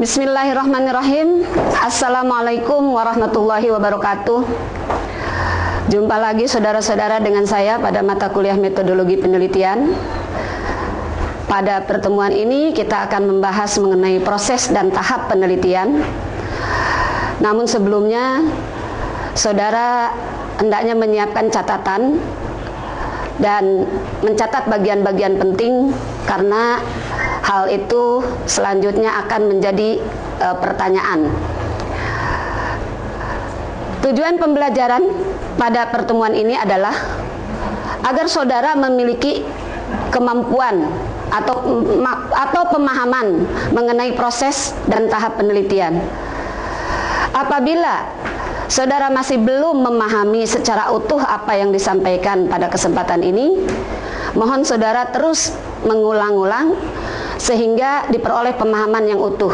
Bismillahirrahmanirrahim. Assalamualaikum warahmatullahi wabarakatuh. Jumpa lagi saudara-saudara dengan saya pada mata kuliah metodologi penelitian. Pada pertemuan ini kita akan membahas mengenai proses dan tahap penelitian. Namun sebelumnya, saudara hendaknya menyiapkan catatan dan mencatat bagian-bagian penting karena hal itu selanjutnya akan menjadi pertanyaan. Tujuan pembelajaran pada pertemuan ini adalah agar saudara memiliki kemampuan atau pemahaman mengenai proses dan tahap penelitian. Apabila saudara masih belum memahami secara utuh apa yang disampaikan pada kesempatan ini, mohon saudara terus mengulang-ulang sehingga diperoleh pemahaman yang utuh.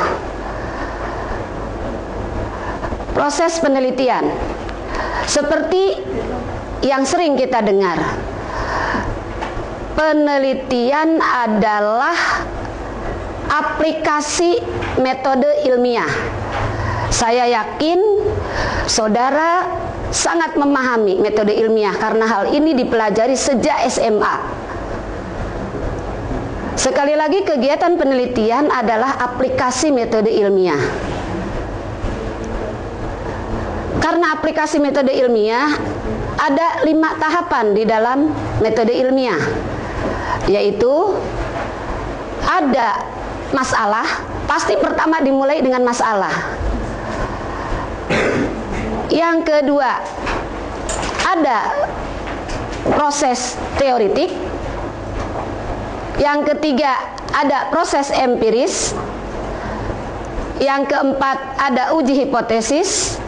Proses penelitian seperti yang sering kita dengar, penelitian adalah aplikasi metode ilmiah. Saya yakin saudara sangat memahami metode ilmiah karena hal ini dipelajari sejak SMA. Sekali lagi, kegiatan penelitian adalah aplikasi metode ilmiah. Karena aplikasi metode ilmiah, ada 5 tahapan di dalam metode ilmiah, yaitu ada masalah, pasti pertama dimulai dengan masalah. Yang kedua, ada proses teoritik. Yang ketiga, ada proses empiris. Yang keempat, ada uji hipotesis.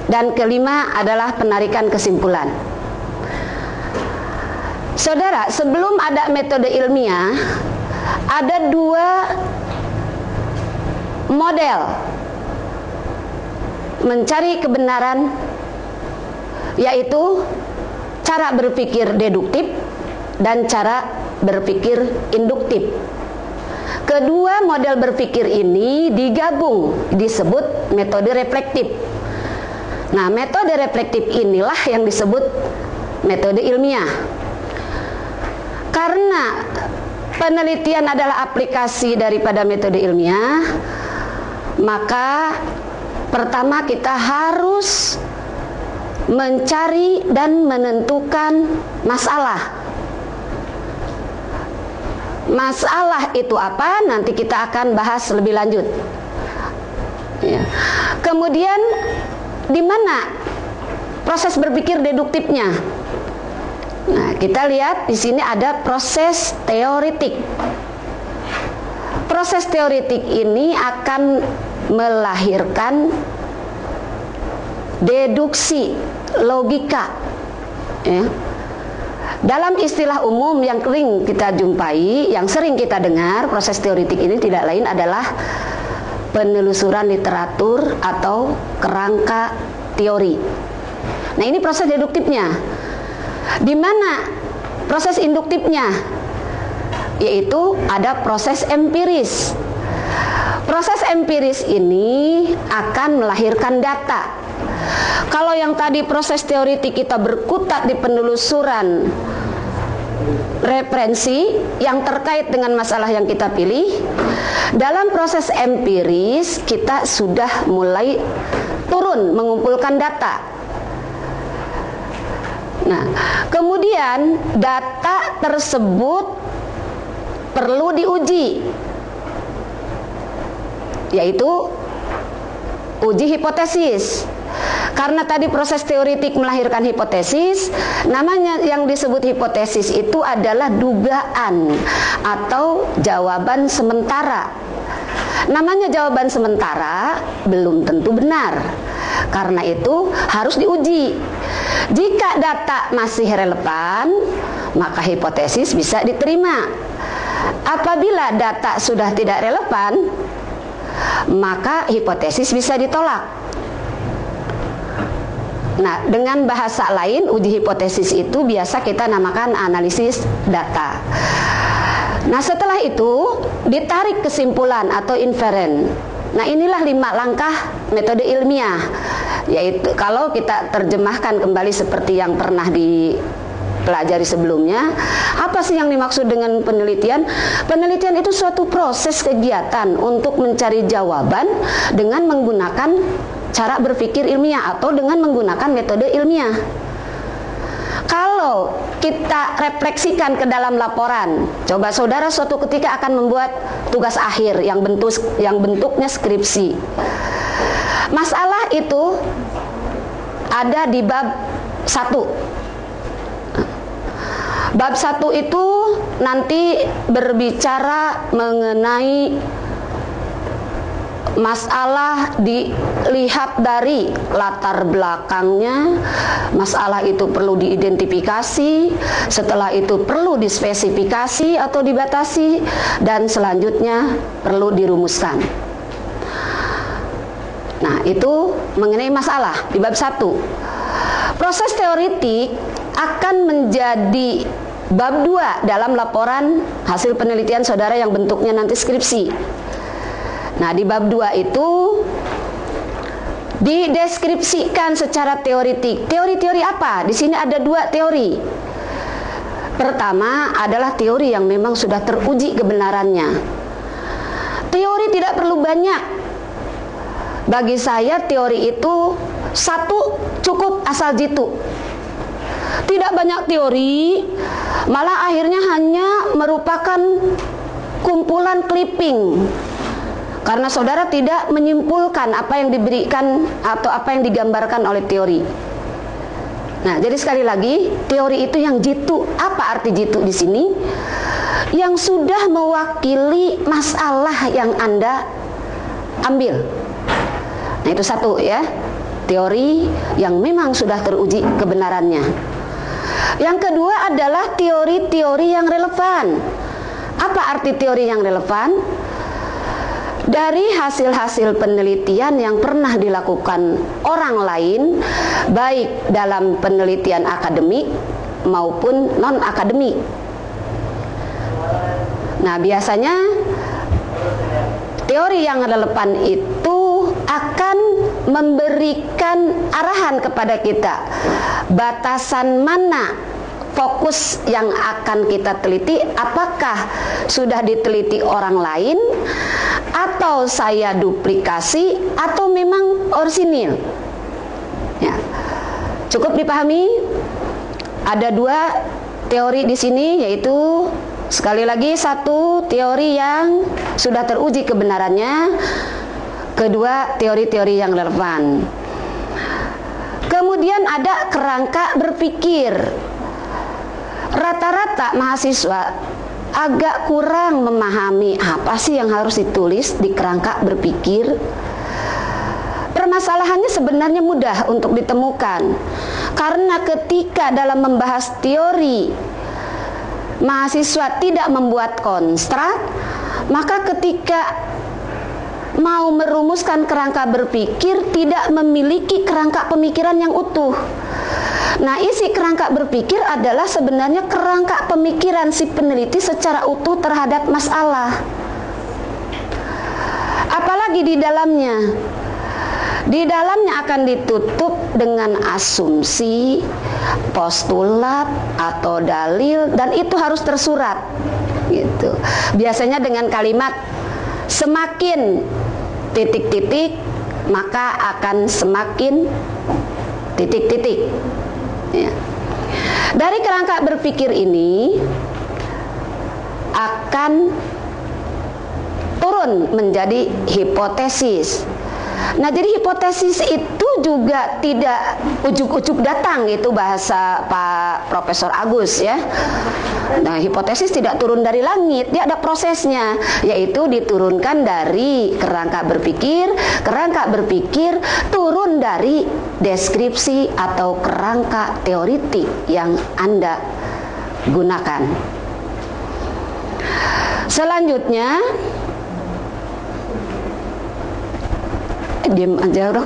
Dan kelima adalah penarikan kesimpulan. Saudara, sebelum ada metode ilmiah, ada 2 model mencari kebenaran, yaitu cara berpikir deduktif dan cara berpikir induktif. Kedua model berpikir ini digabung disebut metode reflektif. Nah, metode reflektif inilah yang disebut metode ilmiah. Karena penelitian adalah aplikasi daripada metode ilmiah, maka pertama kita harus mencari dan menentukan masalah. Masalah itu apa? Nanti kita akan bahas lebih lanjut. Ya. Kemudian di mana proses berpikir deduktifnya? Nah, kita lihat di sini ada proses teoritik. Proses teoritik ini akan melahirkan deduksi, logika. Ya. Dalam istilah umum yang sering kita jumpai, yang sering kita dengar, proses teoritik ini tidak lain adalah penelusuran literatur atau kerangka teori. Nah, ini proses deduktifnya. Di mana proses induktifnya? Yaitu ada proses empiris. Proses empiris ini akan melahirkan data. Kalau yang tadi proses teoritik kita berkutat di penelusuran referensi yang terkait dengan masalah yang kita pilih, dalam proses empiris kita sudah mulai turun mengumpulkan data. Nah, kemudian data tersebut perlu diuji, yaitu uji hipotesis. Karena tadi proses teoritik melahirkan hipotesis, namanya yang disebut hipotesis itu adalah dugaan atau jawaban sementara. Namanya jawaban sementara belum tentu benar. Karena itu harus diuji. Jika data masih relevan, maka hipotesis bisa diterima. Apabila data sudah tidak relevan, maka hipotesis bisa ditolak. Nah, dengan bahasa lain, uji hipotesis itu biasa kita namakan analisis data. Nah, setelah itu ditarik kesimpulan atau inferen. Nah, inilah 5 langkah metode ilmiah, yaitu kalau kita terjemahkan kembali seperti yang pernah dipelajari sebelumnya, apa sih yang dimaksud dengan penelitian? Penelitian itu suatu proses kegiatan untuk mencari jawaban dengan menggunakan cara berpikir ilmiah atau dengan menggunakan metode ilmiah. Kalau kita refleksikan ke dalam laporan, coba saudara suatu ketika akan membuat tugas akhir yang bentuknya skripsi. Masalah itu ada di bab 1. Bab 1 itu nanti berbicara mengenai masalah dilihat dari latar belakangnya. Masalah itu perlu diidentifikasi, setelah itu perlu dispesifikasi atau dibatasi, dan selanjutnya perlu dirumuskan. Nah, itu mengenai masalah di bab 1. Proses teoritik akan menjadi bab 2 dalam laporan hasil penelitian saudara yang bentuknya nanti skripsi. Nah, di bab 2 itu dideskripsikan secara teoritik. Teori-teori apa? Di sini ada 2 teori. Pertama adalah teori yang memang sudah teruji kebenarannya. Teori tidak perlu banyak. Bagi saya teori itu 1 cukup asal jitu. Tidak banyak teori, malah akhirnya hanya merupakan kumpulan clipping. Karena saudara tidak menyimpulkan apa yang diberikan atau apa yang digambarkan oleh teori. Nah, jadi sekali lagi, teori itu yang jitu. Apa arti jitu di sini? Yang sudah mewakili masalah yang Anda ambil. Nah, itu 1 ya. Teori yang memang sudah teruji kebenarannya. Yang kedua adalah teori-teori yang relevan. Apa arti teori yang relevan? Dari hasil-hasil penelitian yang pernah dilakukan orang lain, baik dalam penelitian akademik maupun non-akademik. Nah, biasanya teori yang relevan itu akan memberikan arahan kepada kita batasan mana fokus yang akan kita teliti, apakah sudah diteliti orang lain atau saya duplikasi atau memang orisinil. Ya. Cukup dipahami? Ada 2 teori di sini, yaitu sekali lagi 1 teori yang sudah teruji kebenarannya, kedua teori-teori yang relevan. Kemudian ada kerangka berpikir. Rata-rata mahasiswa agak kurang memahami apa sih yang harus ditulis di kerangka berpikir. Permasalahannya sebenarnya mudah untuk ditemukan, karena ketika dalam membahas teori mahasiswa tidak membuat konstrak, maka ketika mau merumuskan kerangka berpikir tidak memiliki kerangka pemikiran yang utuh. Nah, isi kerangka berpikir adalah sebenarnya kerangka pemikiran si peneliti secara utuh terhadap masalah. Apalagi di dalamnya? Di dalamnya akan ditutup dengan asumsi, postulat atau dalil, dan itu harus tersurat. Gitu. Biasanya dengan kalimat semakin titik-titik maka akan semakin titik-titik. Ya. Dari kerangka berpikir ini akan turun menjadi hipotesis. Nah, jadi hipotesis itu juga tidak ujuk-ujuk datang, itu bahasa Pak Profesor Agus ya. Nah, hipotesis tidak turun dari langit, dia ada prosesnya, yaitu diturunkan dari kerangka berpikir. Kerangka berpikir turun dari deskripsi atau kerangka teoritik yang Anda gunakan. Selanjutnya, diam aja, udah